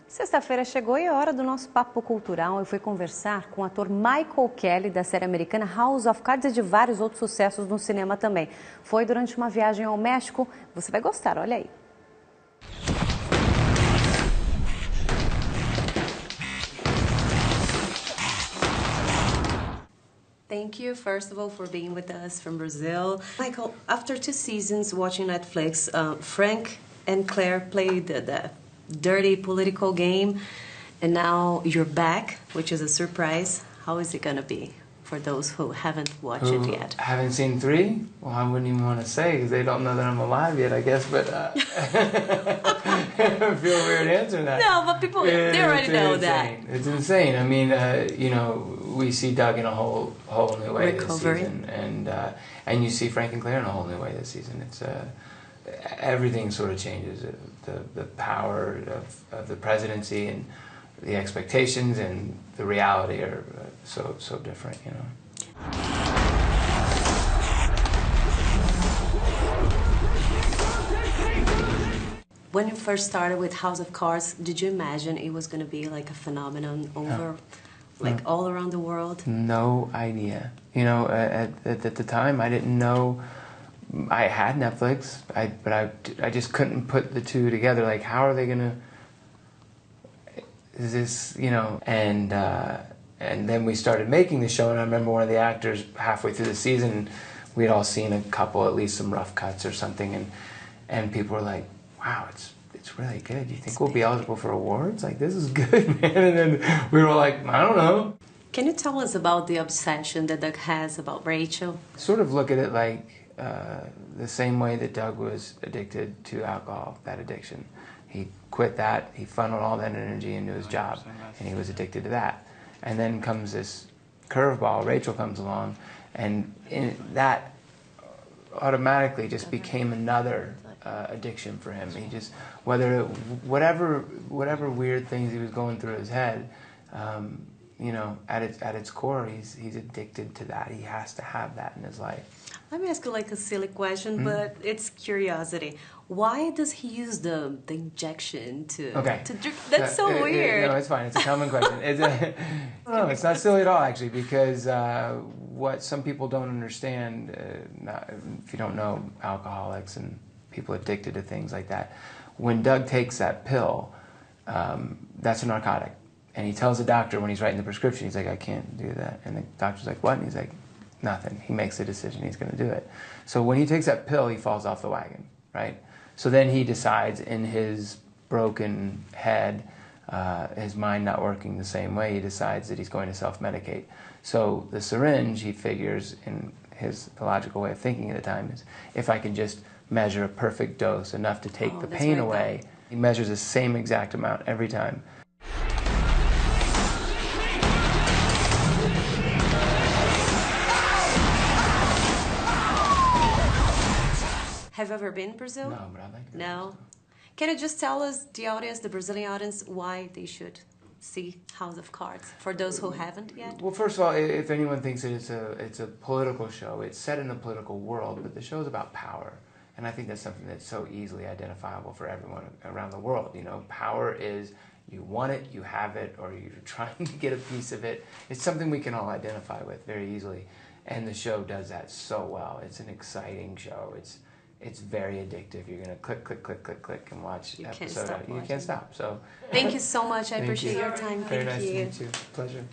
Sexta-feira chegou e é hora do nosso papo cultural. Eu fui conversar com o ator Michael Kelly, da série americana House of Cards e de vários outros sucessos no cinema também. Foi durante uma viagem ao México. Você vai gostar, olha aí. Thank you, first of all, for being with us from Brazil. Michael, after 2 seasons watching Netflix, Frank and Claire played the dirty political game, and now you're back, which is a surprise. How is it going to be for those who haven't watched it yet? Haven't seen 3? Well, I wouldn't even want to say because they don't know that I'm alive yet, I guess, but I feel weird answering that. No, but people, they already know that. It's insane. I mean, you know, we see Doug in a whole new way this season, and you see Frank and Claire in a whole new way this season. It's everything sort of changes. The power of the presidency and the expectations and the reality are so different, you know. When you first started with House of Cards, did you imagine it was going to be like a phenomenon over, like all around the world? No idea. You know, at the time, I didn't know. I had Netflix, but I just couldn't put the two together. Like, how are they gonna? Is this, you know? And then we started making the show, and I remember one of the actors halfway through the season, we'd all seen a couple, at least some rough cuts or something, and people were like, "Wow, it's really good. Do you think we'll be eligible for awards? Like, this is good, man." And then we were like, "I don't know." Can you tell us about the obsession that Doug has about Rachel? Sort of look at it like the same way that Doug was addicted to alcohol, that addiction. He quit that, he funneled all that energy into his job, and he was addicted to that. And then comes this curveball, Rachel comes along, and that automatically just became another addiction for him. He just, whatever weird things he was going through his head, you know, at its core, he's addicted to that. He has to have that in his life. Let me ask you like a silly question, but it's curiosity. Why does he use the injection to drink? That's so weird. No, it's fine. It's a common question. No, it's not silly at all, actually, because what some people don't understand, if you don't know alcoholics and people addicted to things like that, when Doug takes that pill, that's a narcotic. And he tells the doctor when he's writing the prescription, he's like, "I can't do that." And the doctor's like, "What?" And he's like, "Nothing." He makes the decision he's going to do it. So when he takes that pill, he falls off the wagon, right? So then he decides in his broken head, his mind not working the same way, he decides that he's going to self-medicate. So the syringe, he figures, in the logical way of thinking at the time, is if I can just measure a perfect dose, enough to take the pain away, he measures the same exact amount every time. Have you ever been in Brazil? No, but I'd like to. No? Can you just tell us, the audience, the Brazilian audience, why they should see House of Cards, for those who haven't yet? Well, first of all, if anyone thinks that it's a political show, it's set in a political world, but the show's about power. And I think that's something that's so easily identifiable for everyone around the world. You know, power is, you want it, you have it, or you're trying to get a piece of it. It's something we can all identify with very easily. And the show does that so well. It's an exciting show. It's very addictive. You're going to click, and watch episode. You can't stop. So thank you so much. I appreciate your time. Very nice to meet you. Pleasure.